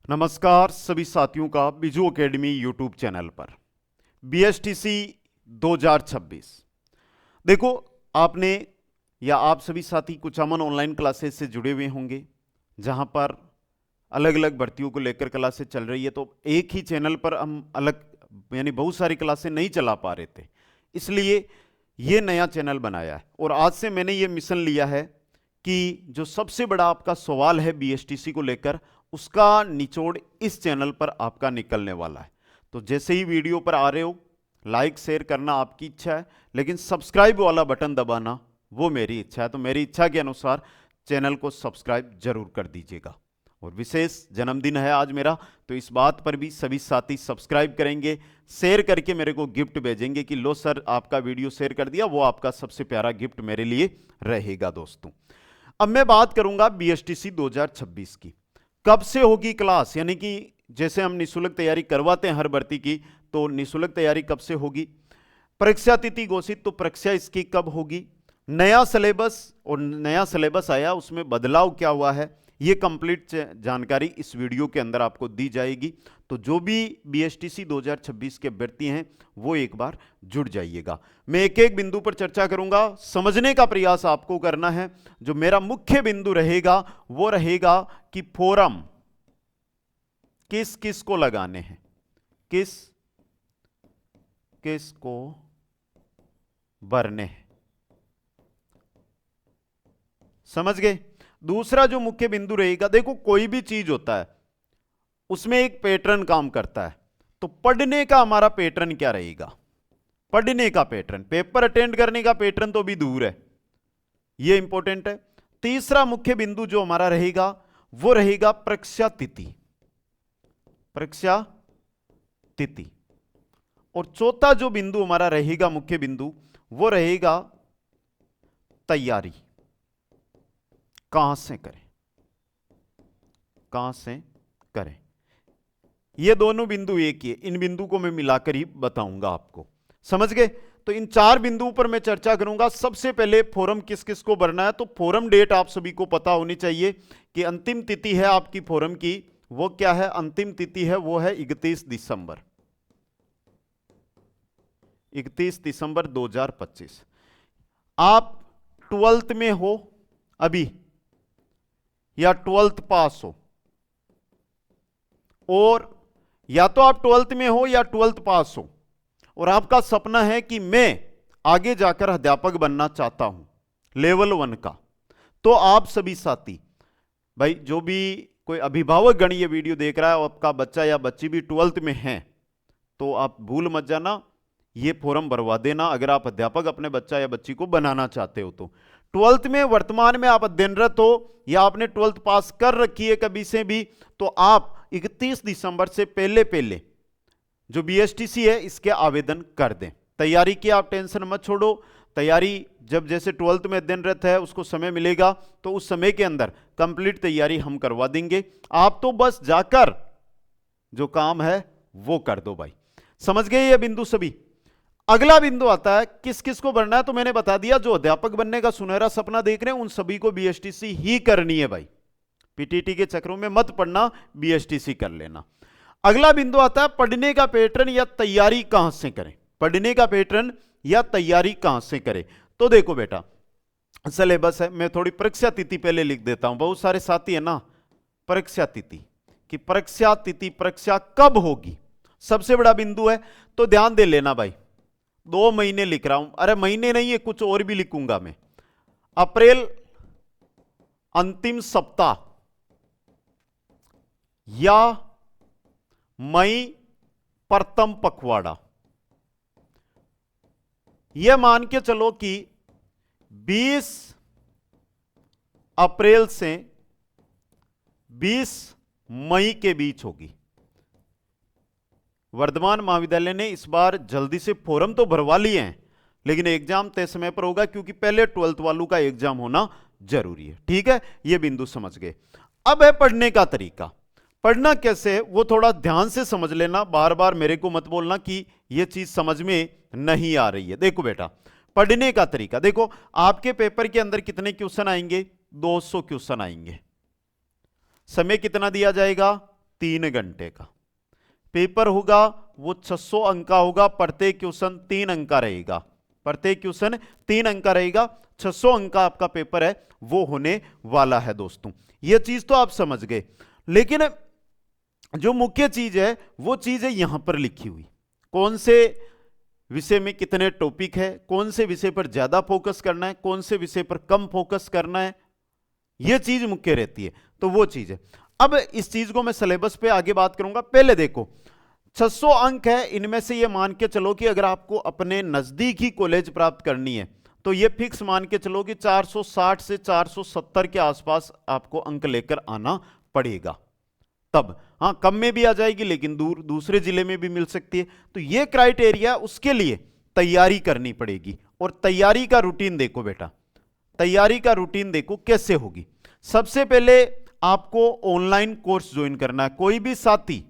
नमस्कार सभी साथियों का बिजू एकेडमी यूट्यूब चैनल पर बीएसटीसी 2026। देखो, आपने या आप सभी साथी कुछ अमन ऑनलाइन क्लासेस से जुड़े हुए होंगे जहां पर अलग अलग भर्तियों को लेकर क्लासेस चल रही है। तो एक ही चैनल पर हम अलग यानी बहुत सारी क्लासेस नहीं चला पा रहे थे, इसलिए ये नया चैनल बनाया है। और आज से मैंने ये मिशन लिया है कि जो सबसे बड़ा आपका सवाल है बीएसटीसी को लेकर, उसका निचोड़ इस चैनल पर आपका निकलने वाला है। तो जैसे ही वीडियो पर आ रहे हो, लाइक शेयर करना आपकी इच्छा है, लेकिन सब्सक्राइब वाला बटन दबाना वो मेरी इच्छा है। तो मेरी इच्छा के अनुसार चैनल को सब्सक्राइब जरूर कर दीजिएगा। और विशेष जन्मदिन है आज मेरा, तो इस बात पर भी सभी साथी सब्सक्राइब करेंगे, शेयर करके मेरे को गिफ्ट भेजेंगे कि लो सर आपका वीडियो शेयर कर दिया, वो आपका सबसे प्यारा गिफ्ट मेरे लिए रहेगा। दोस्तों, अब मैं बात करूंगा बीएसटीसी 2026 की। कब से होगी क्लास, यानी कि जैसे हम निःशुल्क तैयारी करवाते हैं हर भर्ती की, तो निःशुल्क तैयारी कब से होगी। परीक्षा तिथि घोषित, तो परीक्षा इसकी कब होगी। नया सिलेबस, और नया सिलेबस आया उसमें बदलाव क्या हुआ है, ये कंप्लीट जानकारी इस वीडियो के अंदर आपको दी जाएगी। तो जो भी बीएसटीसी 2026 के अभ्यर्थी हैं वो एक बार जुड़ जाइएगा। मैं एक एक बिंदु पर चर्चा करूंगा, समझने का प्रयास आपको करना है। जो मेरा मुख्य बिंदु रहेगा वो रहेगा कि फॉर्म किस किस को लगाने हैं, किस किस को भरने हैं, समझ गए। दूसरा जो मुख्य बिंदु रहेगा, देखो कोई भी चीज होता है उसमें एक पैटर्न काम करता है। तो पढ़ने का हमारा पैटर्न क्या रहेगा, पढ़ने का पैटर्न, पेपर अटेंड करने का पैटर्न तो भी दूर है, यह इंपॉर्टेंट है। तीसरा मुख्य बिंदु जो हमारा रहेगा वो रहेगा परीक्षा तिथि, परीक्षा तिथि। और चौथा जो बिंदु हमारा रहेगा मुख्य बिंदु, वो रहेगा तैयारी कहां से करें, कहां से करें। ये दोनों बिंदु एक ही है, इन बिंदु को मैं मिलाकर ही बताऊंगा आपको, समझ गए। तो इन चार बिंदुओं पर मैं चर्चा करूंगा। सबसे पहले फॉर्म किस किस को भरना है, तो फॉर्म डेट आप सभी को पता होनी चाहिए कि अंतिम तिथि है आपकी फॉर्म की, वो क्या है, अंतिम तिथि है वो है 31 दिसंबर, 31 दिसंबर 2025। आप 12th में हो अभी या 12th पास हो, और या तो आप 12th में हो या 12th पास हो, और आपका सपना है कि मैं आगे जाकर अध्यापक बनना चाहता हूं लेवल 1 का, तो आप सभी साथी भाई, जो भी कोई अभिभावक गण ये वीडियो देख रहा है और आपका बच्चा या बच्ची भी 12th में है, तो आप भूल मत जाना, ये फॉर्म भरवा देना अगर आप अध्यापक अपने बच्चा या बच्ची को बनाना चाहते हो। तो 12th में वर्तमान में आप अध्ययनरत हो या आपने 12th पास कर रखी है कभी से भी, तो आप 31 दिसंबर से पहले पहले जो बीएसटीसी है इसके आवेदन कर दें। तैयारी की आप टेंशन मत छोड़ो, तैयारी जब जैसे 12th में अध्ययनरत है उसको समय मिलेगा तो उस समय के अंदर कंप्लीट तैयारी हम करवा देंगे। आप तो बस जाकर जो काम है वो कर दो भाई, समझ गए ये बिंदु सभी। अगला बिंदु आता है किस किस को भरना है, तो मैंने बता दिया जो अध्यापक बनने का सुनहरा सपना देख रहे हैं उन सभी को बीएसटीसी ही करनी है भाई, पीटीटी के चक्रों में मत पढ़ना, बीएसटीसी कर लेना। अगला बिंदु आता है पढ़ने का पैटर्न या तैयारी कहां से करें, पढ़ने का पैटर्न या तैयारी कहां से करें। तो देखो बेटा, सिलेबस है, मैं थोड़ी परीक्षा तिथि पहले लिख देता हूं, बहुत सारे साथी है ना, परीक्षा तिथि कि परीक्षा तिथि, परीक्षा कब होगी, सबसे बड़ा बिंदु है। तो ध्यान दे लेना भाई, 2 महीने लिख रहा हूं, अरे महीने नहीं है कुछ और भी लिखूंगा मैं। अप्रैल अंतिम सप्ताह या मई प्रथम पखवाड़ा, यह मान के चलो कि 20 अप्रैल से 20 मई के बीच होगी। वर्धमान महाविद्यालय ने इस बार जल्दी से फॉर्म तो भरवा लिए हैं, लेकिन एग्जाम तय समय पर होगा क्योंकि पहले 12th वालों का एग्जाम होना जरूरी है, ठीक है, यह बिंदु समझ गए। अब है पढ़ने का तरीका, पढ़ना कैसे है वो थोड़ा ध्यान से समझ लेना, बार बार मेरे को मत बोलना कि यह चीज समझ में नहीं आ रही है। देखो बेटा, पढ़ने का तरीका देखो, आपके पेपर के अंदर कितने क्वेश्चन आएंगे, 200 क्वेश्चन आएंगे। समय कितना दिया जाएगा, 3 घंटे का पेपर होगा, वो 600 अंक का होगा, प्रत्येक क्वेश्चन 3 अंक का रहेगा, प्रत्येक क्वेश्चन 3 अंक का रहेगा, 600 अंक का आपका पेपर है वो होने वाला है दोस्तों। ये चीज तो आप समझ गए, लेकिन जो मुख्य चीज है वो चीज है यहां पर लिखी हुई, कौन से विषय में कितने टॉपिक है, कौन से विषय पर ज्यादा फोकस करना है, कौन से विषय पर कम फोकस करना है, यह चीज मुख्य रहती है। तो वो चीज है। अब इस चीज को मैं सिलेबस पे आगे बात करूंगा। पहले देखो 600 अंक है, इनमें से ये मान के चलो कि अगर आपको अपने नजदीक ही कॉलेज प्राप्त करनी है तो ये फिक्स मान के चलो कि 460 से 470 के आसपास आपको अंक लेकर आना पड़ेगा। तब हाँ कम में भी आ जाएगी, लेकिन दूसरे जिले में भी मिल सकती है। तो ये क्राइटेरिया, उसके लिए तैयारी करनी पड़ेगी। और तैयारी का रूटीन देखो बेटा, तैयारी का रूटीन देखो कैसे होगी। सबसे पहले आपको ऑनलाइन कोर्स ज्वाइन करना है। कोई भी साथी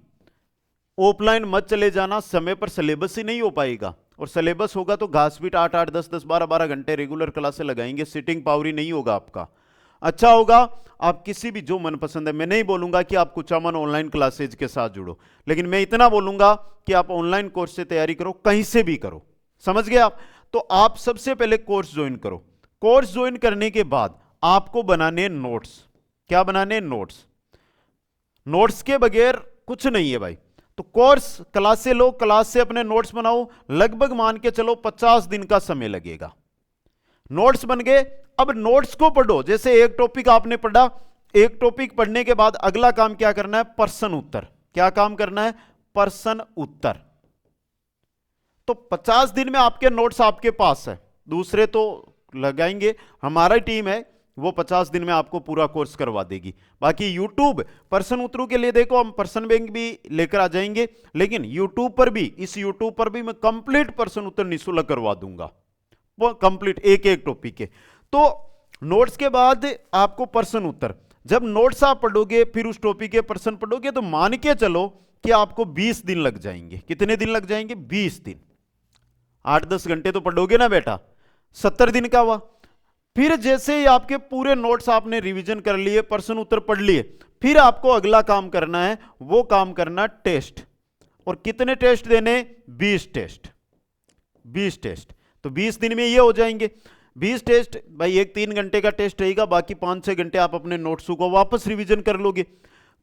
ऑफलाइन मत चले जाना, समय पर सिलेबस ही नहीं हो पाएगा। और सिलेबस होगा तो घासपीट 8-8, 10-10, 12-12 घंटे रेगुलर क्लासे लगाएंगे, सिटिंग पावर ही नहीं होगा आपका। अच्छा होगा आप किसी भी जो मनपसंद है, मैं नहीं बोलूंगा कि आप कुचामन ऑनलाइन क्लासेज के साथ जुड़ो, लेकिन मैं इतना बोलूंगा कि आप ऑनलाइन कोर्स से तैयारी करो, कहीं से भी करो। समझ गए आप? तो आप सबसे पहले कोर्स ज्वाइन करो। कोर्स ज्वाइन करने के बाद आपको बनाने नोट्स। क्या बनाने? नोट्स। नोट्स के बगैर कुछ नहीं है भाई। तो कोर्स क्लास से लो, क्लास से अपने नोट्स बनाओ, लगभग मान के चलो 50 दिन का समय लगेगा। नोट्स बन गए, अब नोट्स को पढ़ो। जैसे एक टॉपिक आपने पढ़ा, एक टॉपिक पढ़ने के बाद अगला काम क्या करना है? प्रश्न उत्तर। क्या काम करना है? प्रश्न उत्तर। तो 50 दिन में आपके नोट्स आपके पास है, दूसरे तो लगाएंगे, हमारा टीम है वो 50 दिन में आपको पूरा कोर्स करवा देगी। बाकी यूट्यूब प्रश्न उत्तरों के लिए देखो, हम प्रश्न बैंक भी लेकर आ जाएंगे, लेकिन यूट्यूब पर भी, इस यूट्यूब पर भी मैं कंप्लीट प्रश्न उत्तर निःशुल्क करवा दूंगा, वो कंप्लीट एक एक टॉपिक के। तो नोट्स के बाद आपको प्रश्न उत्तर। जब नोट्स आप पढ़ोगे फिर उस टॉपिक के प्रश्न पढ़ोगे, तो मान के चलो कि आपको 20 दिन लग जाएंगे। कितने दिन लग जाएंगे? 20 दिन। 8-10 घंटे तो पढ़ोगे ना बेटा, 70 दिन का हुआ। फिर जैसे ही आपके पूरे नोट्स आपने रिवीजन कर लिए, प्रश्न उत्तर पढ़ लिए, फिर आपको अगला काम करना है, वो काम करना टेस्ट। और कितने टेस्ट देने? 20 टेस्ट। 20 टेस्ट। तो 20 दिन में ये हो जाएंगे 20 टेस्ट। भाई एक 3 घंटे का टेस्ट रहेगा, बाकी 5-6 घंटे आप अपने नोट्स को वापस रिवीजन कर लोगे।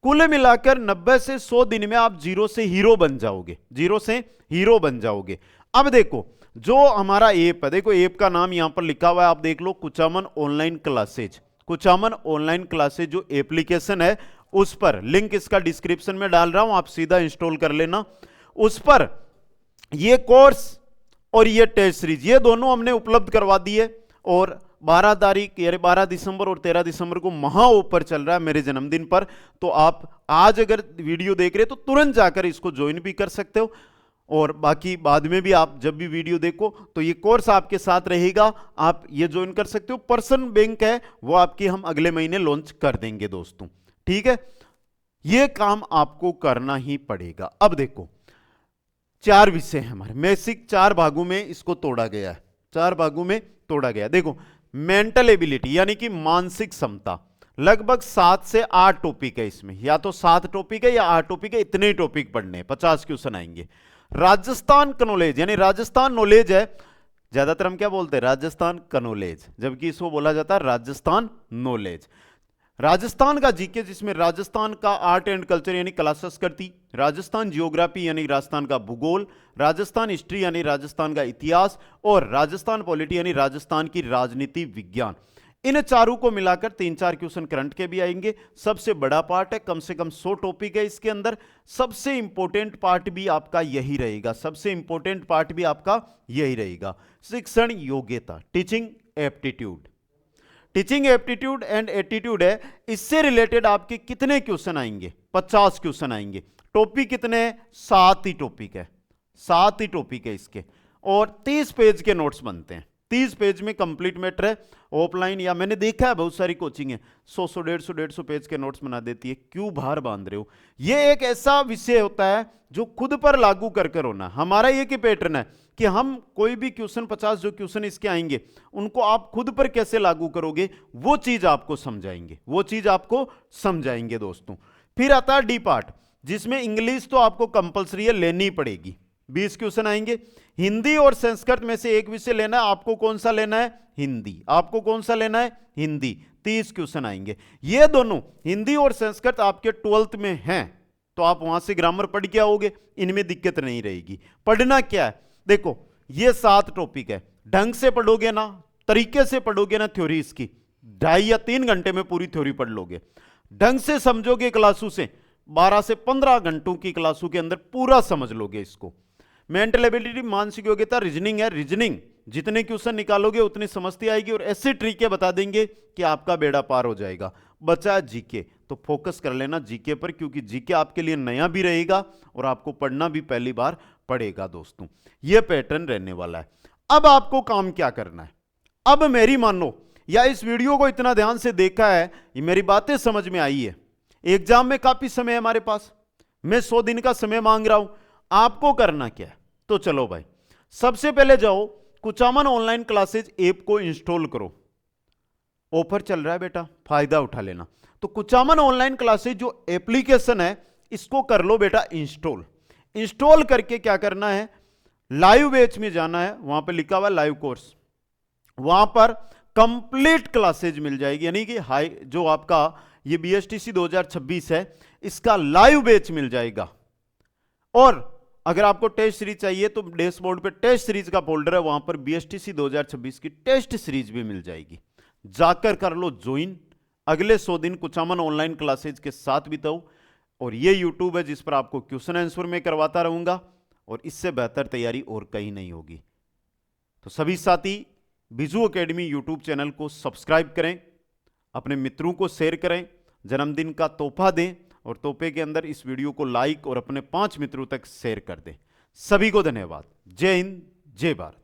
कुल मिलाकर 90 से 100 दिन में आप जीरो से हीरो बन जाओगे, जीरो से हीरो बन जाओगे। अब देखो जो हमारा ऐप है, देखो ऐप का नाम यहां पर लिखा हुआ है, आप देख लो, Kuchaman online classes. Kuchaman online classes जो एप्लीकेशन है, उस पर लिंक इसका डिस्क्रिप्शन में डाल रहा हूं, आप सीधा इंस्टॉल कर लेना। उस पर ये कोर्स और ये टेस्ट सीरीज, ये दोनों हमने उपलब्ध करवा दी है। और 12 तारीख यानी 12 दिसंबर और 13 दिसंबर को महा ऑफर चल रहा है मेरे जन्मदिन पर। तो आप आज अगर वीडियो देख रहे हो तो तुरंत जाकर इसको ज्वाइन भी कर सकते हो, और बाकी बाद में भी आप जब भी वीडियो देखो तो ये कोर्स आपके साथ रहेगा, आप ये ज्वाइन कर सकते हो। पर्सन बैंक है वो आपकी हम अगले महीने लॉन्च कर देंगे दोस्तों, ठीक है। ये काम आपको करना ही पड़ेगा। अब देखो 4 विषय हैं हमारे, बेसिक 4 भागों में इसको तोड़ा गया है, 4 भागों में तोड़ा गया। देखो मेंटल एबिलिटी यानी कि मानसिक क्षमता, लगभग 7 से 8 टॉपिक है इसमें, या तो 7 टॉपिक है या 8 टॉपिक है, इतने ही टॉपिक पढ़ने हैं, 50 क्वेश्चन आएंगे। राजस्थान का नॉलेज यानी राजस्थान नॉलेज है, ज्यादातर हम क्या बोलते हैं? राजस्थान का नॉलेज, जबकि इसको बोला जाता है राजस्थान नॉलेज। राजस्थान का जीके, जिसमें राजस्थान का आर्ट एंड कल्चर यानी कला संस्कृति, राजस्थान जियोग्राफी यानी राजस्थान का भूगोल, राजस्थान हिस्ट्री यानी राजस्थान का इतिहास, और राजस्थान पॉलिटी यानी राजस्थान की राजनीति विज्ञान। इन चारों को मिलाकर 3-4 क्वेश्चन करंट के भी आएंगे। सबसे बड़ा पार्ट है, कम से कम 100 टॉपिक है इसके अंदर। सबसे इंपॉर्टेंट पार्ट भी आपका यही रहेगा, सबसे इंपॉर्टेंट पार्ट भी आपका यही रहेगा, शिक्षण योग्यता, teaching aptitude. Teaching aptitude and attitude है, इससे रिलेटेड आपके कितने क्वेश्चन आएंगे? 50 क्वेश्चन आएंगे। टॉपिक कितने? 7 ही टॉपिक है, 7 ही टॉपिक है इसके, और 30 पेज के नोट्स बनते हैं। 30 पेज में कंप्लीट मैटर है। ऑफलाइन या मैंने देखा है बहुत सारी कोचिंग है 100-100, 150 पेज के नोट्स बना देती है। क्यों भार बांध रहे हो? ये एक ऐसा विषय होता है जो खुद पर लागू कर होना। हमारा ये कि पैटर्न है कि हम कोई भी क्वेश्चन 50 जो क्वेश्चन इसके आएंगे उनको आप खुद पर कैसे लागू करोगे, वो चीज आपको समझाएंगे, वो चीज आपको समझाएंगे दोस्तों। फिर आता है डी पार्ट। जिसमें इंग्लिश तो आपको कंपलसरी है, लेनी पड़ेगी। 20 क्वेश्चन आएंगे। हिंदी और संस्कृत में से एक विषय लेना है, आपको कौन सा लेना है? हिंदी। आपको कौन सा लेना है? हिंदी। 30 क्वेश्चन आएंगे। ये दोनों हिंदी और संस्कृत आपके 12th में हैं, तो आप वहां से ग्रामर पढ़ के आओगे, इनमें दिक्कत नहीं रहेगी। पढ़ना क्या है? देखो, ये 7 टॉपिक है, ढंग से पढ़ोगे ना, तरीके से पढ़ोगे ना, थ्योरी इसकी 2.5 या 3 घंटे में पूरी थ्योरी पढ़ लोगे। ढंग से समझोगे क्लासों से 12 से 15 घंटों की क्लासों के अंदर पूरा समझ लोगे इसको। मेंटल एबिलिटी, मानसिक योग्यता, रीजनिंग है, रीजनिंग जितने क्वेश्चन निकालोगे उतनी समझती आएगी, और ऐसे ट्रिकें बता देंगे कि आपका बेड़ा पार हो जाएगा। बचा जीके, तो फोकस कर लेना जीके पर, क्योंकि जीके आपके लिए नया भी रहेगा और आपको पढ़ना भी पहली बार पड़ेगा दोस्तों। यह पैटर्न रहने वाला है। अब आपको काम क्या करना है? अब मेरी मानो, या इस वीडियो को इतना ध्यान से देखा है, ये मेरी बातें समझ में आई है। एग्जाम में काफी समय है हमारे पास, मैं 100 दिन का समय मांग रहा हूं, आपको करना क्या है? तो चलो भाई, सबसे पहले जाओ कुचामन ऑनलाइन क्लासेज ऐप को इंस्टॉल करो। ऑफर चल रहा है बेटा, फायदा उठा लेना। तो कुचामन ऑनलाइन क्लासेज जो एप्लीकेशन है, इसको कर लो बेटा इंस्टॉल। इंस्टॉल करके क्या करना है? लाइव बैच में जाना है, वहां पर लिखा हुआ लाइव कोर्स, वहां पर कंप्लीट क्लासेज मिल जाएगी, यानी कि हाई जो आपका ये बीएसटीसी 2026 है, इसका लाइव बैच मिल जाएगा। और अगर आपको टेस्ट सीरीज चाहिए तो डैशबोर्ड पे टेस्ट सीरीज का फोल्डर है, वहां पर बीएसटीसी 2026 की टेस्ट सीरीज भी मिल जाएगी। जाकर कर लो ज्वाइन। अगले 100 दिन कुचामन ऑनलाइन क्लासेज के साथ बिताओ। और ये यूट्यूब है जिस पर आपको क्वेश्चन आंसर में करवाता रहूंगा, और इससे बेहतर तैयारी और कहीं नहीं होगी। तो सभी साथी बिजू एकेडमी यूट्यूब चैनल को सब्सक्राइब करें, अपने मित्रों को शेयर करें, जन्मदिन का तोहफा दें, और तोहफे के अंदर इस वीडियो को लाइक और अपने 5 मित्रों तक शेयर कर दें। सभी को धन्यवाद। जय हिंद, जय भारत।